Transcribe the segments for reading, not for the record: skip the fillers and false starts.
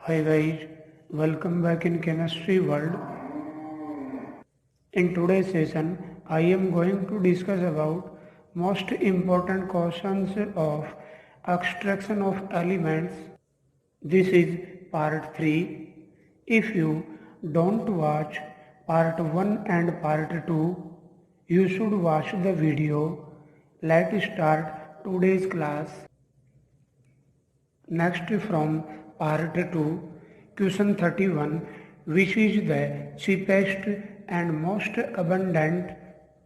Hi guys, welcome back in Chemistry World. In today's session, I am going to discuss about most important questions of extraction of elements. This is part 3. If you don't watch part 1 and part 2, you should watch the video. Let's start today's class. Next from part 2, question 31, which is the cheapest and most abundant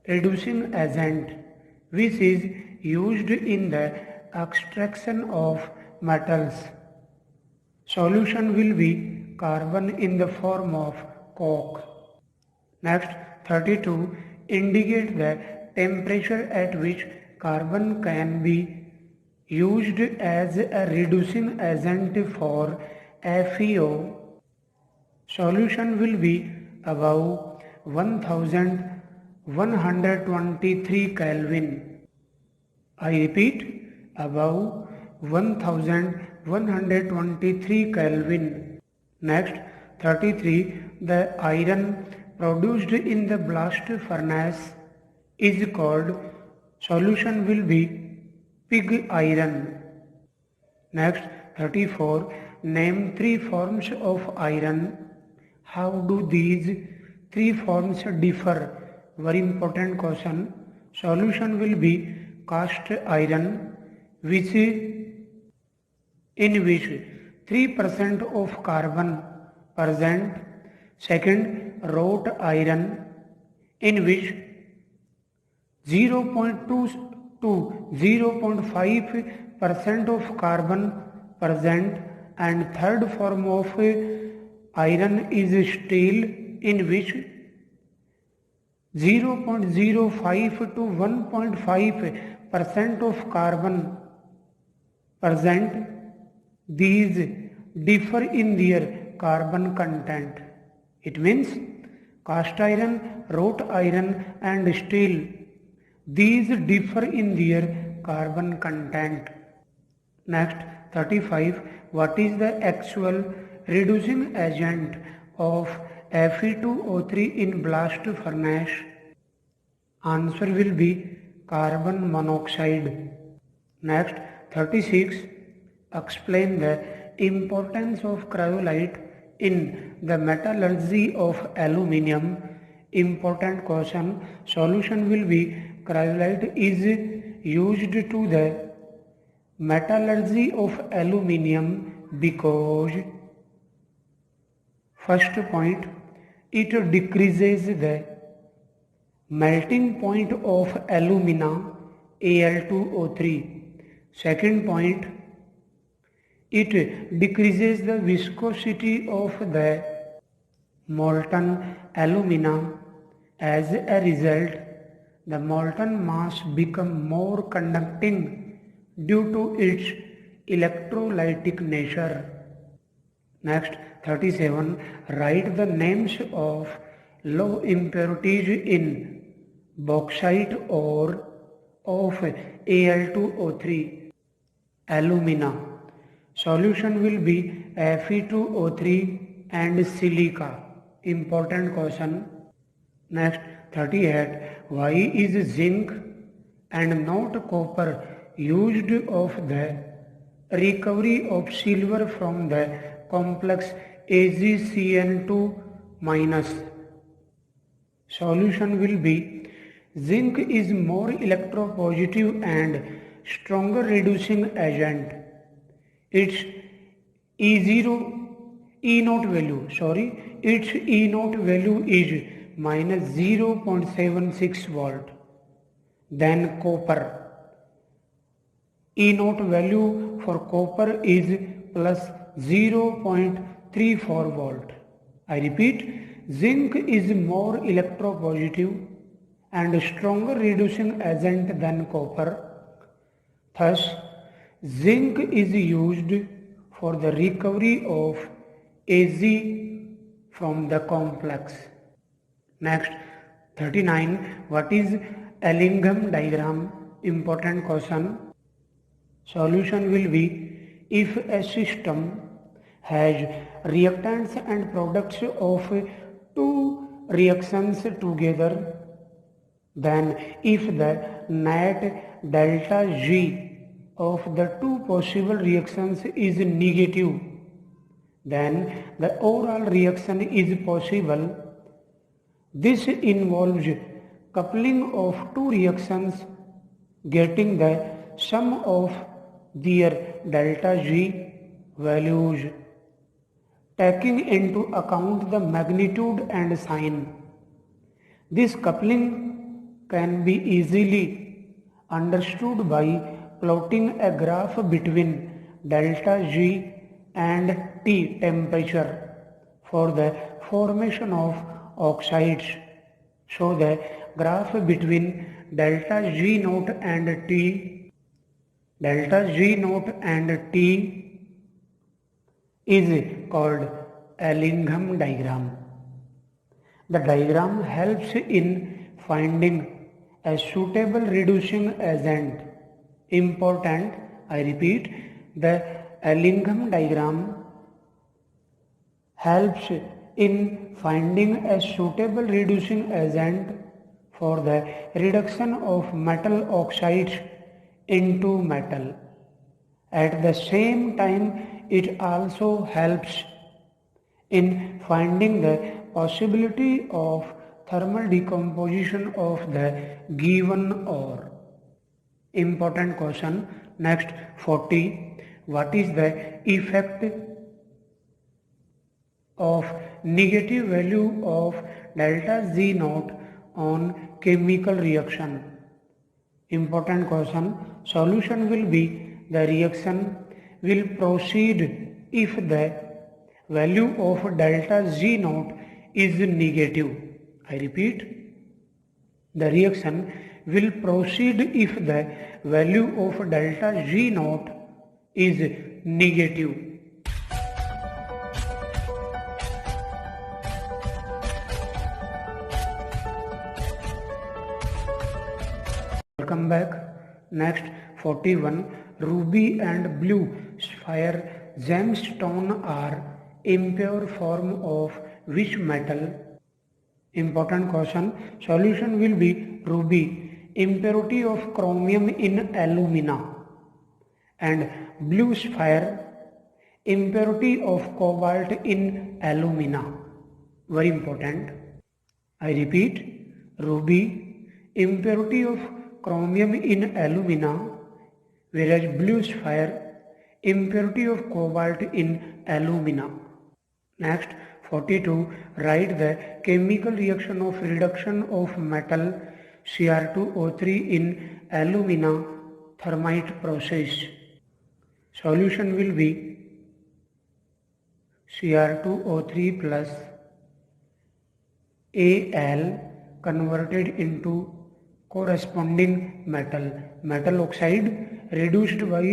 reducing agent which is used in the extraction of metals. Solution will be carbon in the form of coke. Next, 32, indicate the temperature at which carbon can be used as a reducing agent for FeO. Solution will be above 1123 Kelvin. I repeat, above 1123 Kelvin. Next, 33, the iron produced in the blast furnace is called. Solution will be pig iron. Next, 34, name 3 forms of iron. How do these 3 forms differ? Very important question. Solution will be cast iron, in which 3% of carbon present. Second, wrought iron, in which 0.2 to 0.5% of carbon present, and third form of iron is steel, in which 0.05 to 1.5% of carbon present. These differ in their carbon content. It means cast iron, wrought iron and steel. These differ in their carbon content. Next, 35. What is the actual reducing agent of Fe2O3 in blast furnace? Answer will be carbon monoxide. Next, 36. Explain the importance of cryolite in the metallurgy of aluminium. Important question. Solution will be cryolite is used to the metallurgy of aluminium because, first point, it decreases the melting point of alumina Al2O3. Second point, it decreases the viscosity of the molten alumina. As a result, the molten mass becomes more conducting due to its electrolytic nature. Next, 37. Write the names of low impurities in bauxite or of Al2O3. Alumina. Solution will be Fe2O3 and silica. Important question. Next, 38. Why is zinc and not copper used of the recovery of silver from the complex AgCN2-? Solution will be zinc is more electropositive and stronger reducing agent. Its E0 value is minus 0.76 volt than copper. E naught value for copper is plus 0.34 volt. I repeat, zinc is more electropositive and stronger reducing agent than copper. Thus, zinc is used for the recovery of Az from the complex. Next, 39. What is Ellingham diagram? Important question. Solution will be, if a system has reactants and products of two reactions together, then if the net delta G of the two possible reactions is negative, then the overall reaction is possible. This involves coupling of two reactions, getting the sum of their delta G values, taking into account the magnitude and sign. This coupling can be easily understood by plotting a graph between delta G and T temperature for the formation of oxides. So the graph between delta G naught and T is called Ellingham diagram. The diagram helps in finding a suitable reducing agent. Important, I repeat, the Ellingham diagram helps in finding a suitable reducing agent for the reduction of metal oxides into metal. At the same time, it also helps in finding the possibility of thermal decomposition of the given ore. Important question. Next, 40. What is the effect of negative value of delta Z naught on chemical reaction? Important question. Solution will be, the reaction will proceed if the value of delta Z naught is negative. I repeat, the reaction will proceed if the value of delta G naught is negative. Welcome back. Next, 41. Ruby and blue sapphire gemstone are impure form of which metal? Important question. Solution will be ruby, impurity of chromium in alumina, and blue sapphire, impurity of cobalt in alumina. Very important. I repeat, ruby, impurity of chromium in alumina, whereas blue sapphire, impurity of cobalt in alumina. Next, 42. Write the chemical reaction of reduction of metal Cr2O3 in alumina thermite process. Solution will be Cr2O3 plus Al converted into corresponding metal oxide reduced by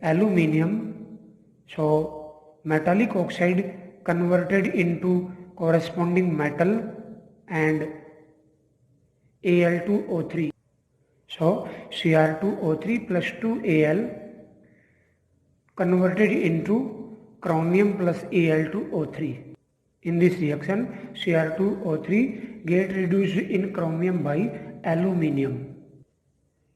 aluminium, so metallic oxide converted into corresponding metal and Al2O3. So Cr2O3 plus 2Al converted into chromium plus Al2O3. In this reaction, Cr2O3 get reduced in chromium by aluminium.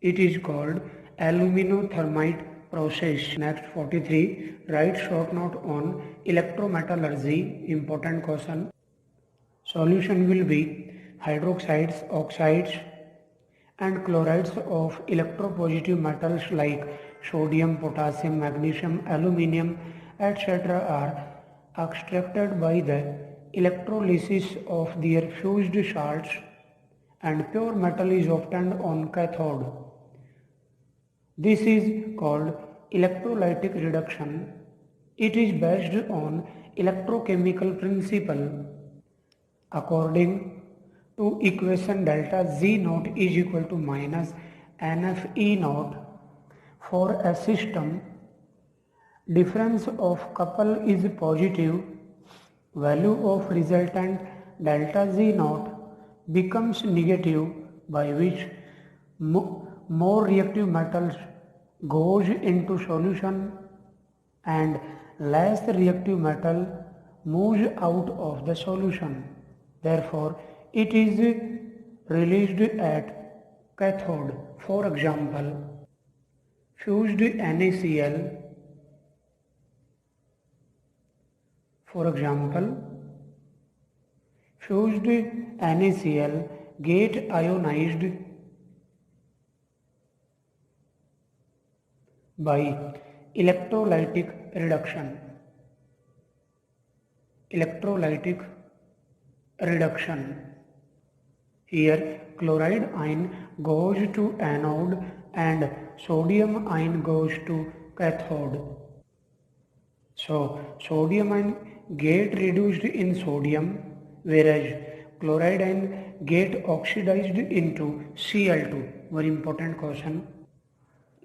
It is called aluminothermite process. Next, 43. Write short note on electrometallurgy. Important question. Solution will be hydroxides, oxides and chlorides of electropositive metals like sodium, potassium, magnesium, aluminium, etc. are extracted by the electrolysis of their fused salts and pure metal is obtained on cathode. This is called electrolytic reduction. It is based on electrochemical principle. According to equation delta Z naught is equal to minus NFE naught for a system, difference of couple is positive, value of resultant delta Z naught becomes negative, by which more reactive metals goes into solution and less reactive metal moves out of the solution. Therefore, it is released at cathode. For example, fused NaCl. Fused NaCl get ionized by electrolytic reduction. Here chloride ion goes to anode and sodium ion goes to cathode. So sodium ion get reduced in sodium, whereas chloride ion get oxidized into Cl2. Very important question.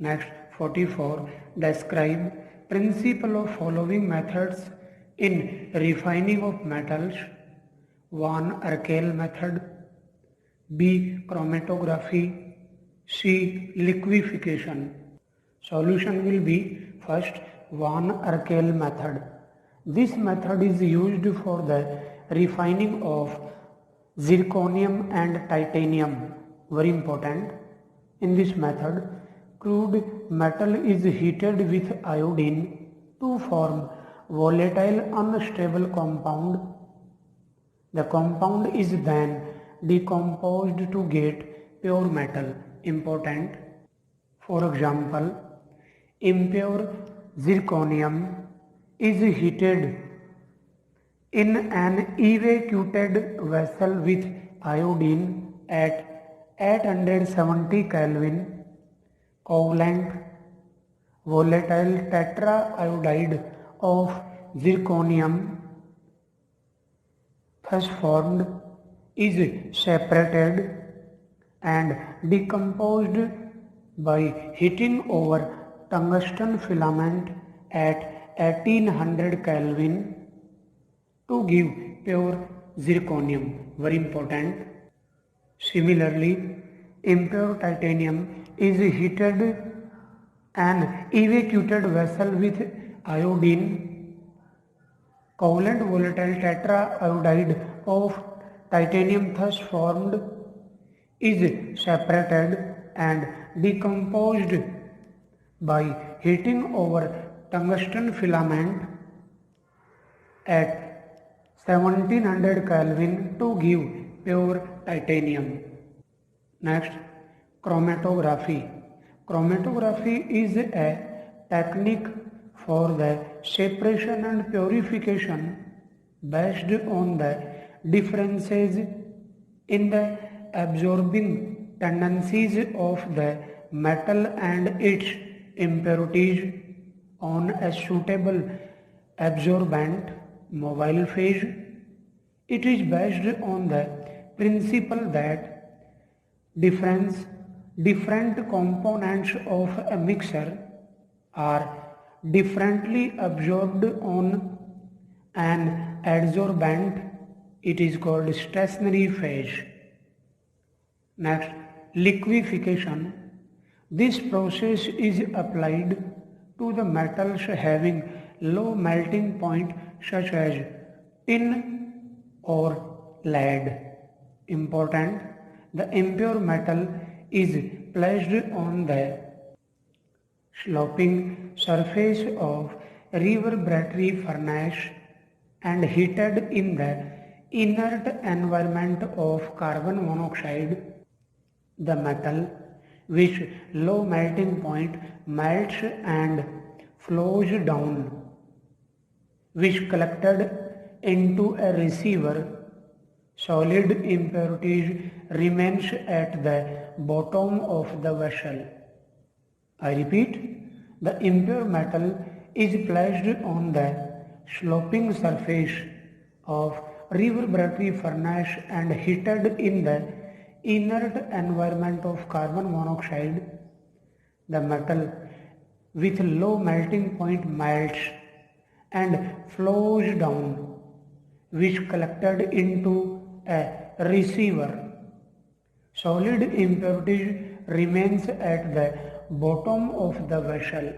Next, 44. Describe principle of following methods in refining of metals. 1. Arkel method. B. Chromatography. C. Liquefaction. Solution will be first 1. Arkel method. This method is used for the refining of zirconium and titanium. Very important. In this method, crude metal is heated with iodine to form volatile unstable compound. The compound is then decomposed to get pure metal. Important. For example, impure zirconium is heated in an evacuated vessel with iodine at 870 Kelvin. Covalent volatile tetraiodide of zirconium thus formed is separated and decomposed by heating over tungsten filament at 1800 Kelvin to give pure zirconium. Very important. Similarly, impure titanium is heated an evacuated vessel with iodine. Covalent volatile tetraiodide of titanium thus formed is separated and decomposed by heating over tungsten filament at 1700 Kelvin to give pure titanium. Next, chromatography. Chromatography is a technique for the separation and purification based on the differences in the absorbing tendencies of the metal and its impurities on a suitable absorbent mobile phase. It is based on the principle that different components of a mixture are differently absorbed on an adsorbent. It is called stationary phase. Next, liquefaction. This process is applied to the metals having low melting point such as tin or lead. Important. The impure metal is placed on the sloping surface of reverberatory furnace and heated in the inert environment of carbon monoxide. The metal, with low melting point, melts and flows down, which collected into a receiver. Solid impurities remains at the bottom of the vessel. I repeat, the impure metal is placed on the sloping surface of reverberatory furnace and heated in the inert environment of carbon monoxide. The metal with low melting point melts and flows down, which collected into a receiver. Solid impurities remains at the bottom of the vessel.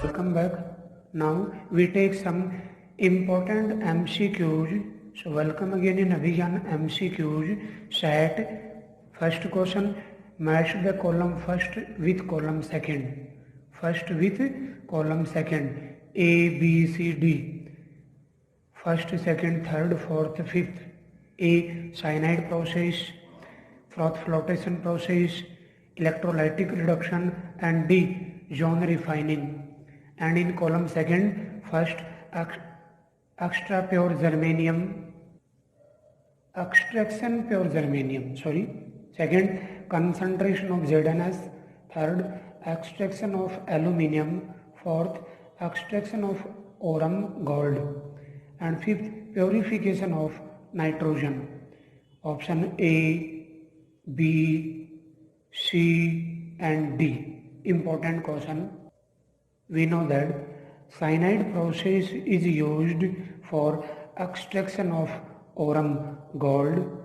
Welcome back. Now we take some important MCQs. So welcome again in Abhigyan MCQs. Set. First question, match the column first with column second. First with column second. A, B, C, D. First, second, third, fourth, fifth. A, cyanide process, froth flotation process, electrolytic reduction, and D, zone refining. And in column second, first, extra pure germanium, extraction pure germanium, second, concentration of ZnS, third, extraction of aluminium, fourth, extraction of aurum gold, and fifth, purification of nitrogen. Option A, B, C and D. Important question. We know that cyanide process is used for extraction of aurum gold.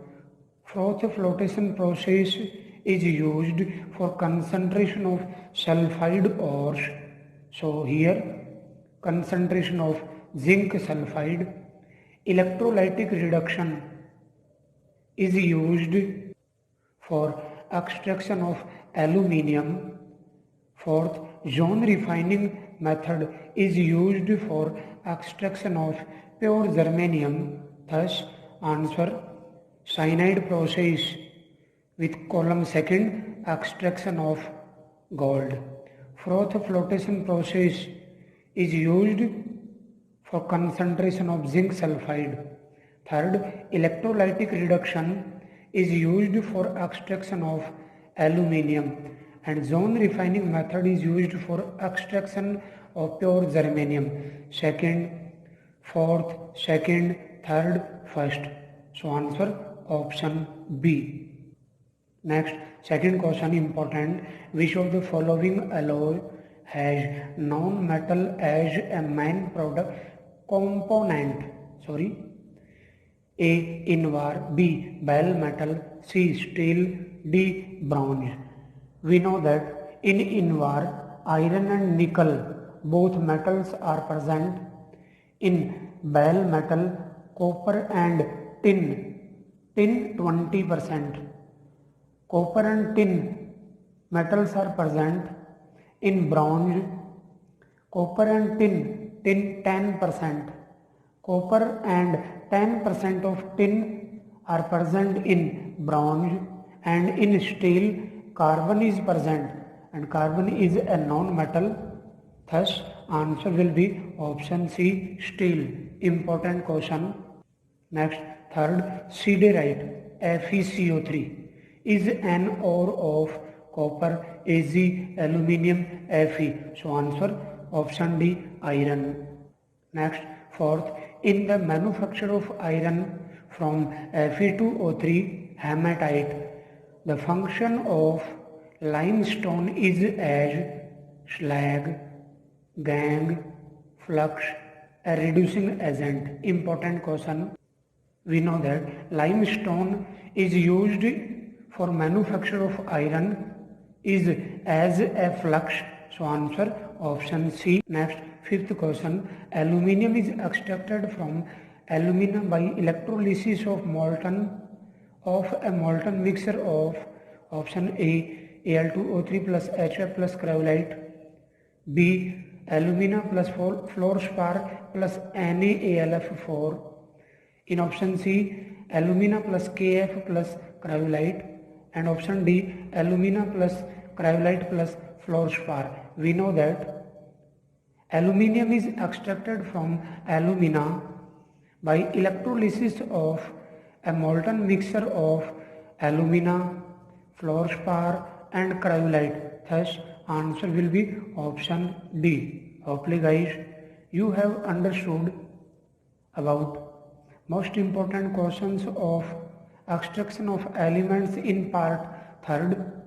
Froth flotation process is used for concentration of sulfide ores. So here concentration of zinc sulfide. Electrolytic reduction is used for extraction of aluminium. Fourth, zone refining method is used for extraction of pure germanium. Thus, answer cyanide process with column second, extraction of gold. Froth flotation process is used for concentration of zinc sulfide. Third, electrolytic reduction is used for extraction of aluminium, and zone refining method is used for extraction of pure germanium. Second, fourth, second, third, first. So answer option B. Next, second question important. Which of the following alloy has non-metal as a main product component? A, Invar, B, bell metal, C, steel, D, bronze. We know that in Invar, iron and nickel, both metals are present. In bell metal, copper and tin 20%. Copper and tin metals are present. In bronze, copper and tin 10%. Copper and 10% of tin are present in bronze, and in steel carbon is present, and carbon is a non-metal. Thus answer will be option C, steel. Important question. Next, third, siderite FeCO3 is an ore of copper, Ag, aluminium, Fe. So answer option D, iron. Next, fourth, in the manufacture of iron from Fe2O3 hematite, the function of limestone is as slag, gangue, flux, a reducing agent. Important question. We know that limestone is used for manufacture of iron is as a flux. So answer option C. Next, fifth question. Aluminium is extracted from alumina by electrolysis of a molten mixture of option A, Al2O3 plus HF plus cryolite, B, alumina plus fluorspar plus NaAlF4. In option C, alumina plus Kf plus cryolite, and option D, alumina plus cryolite plus fluorspar. We know that Aluminium is extracted from alumina by electrolysis of a molten mixture of alumina, fluorspar and cryolite. Thus, answer will be option D. Hopefully guys, you have understood about most important questions of extraction of elements in part 3rd.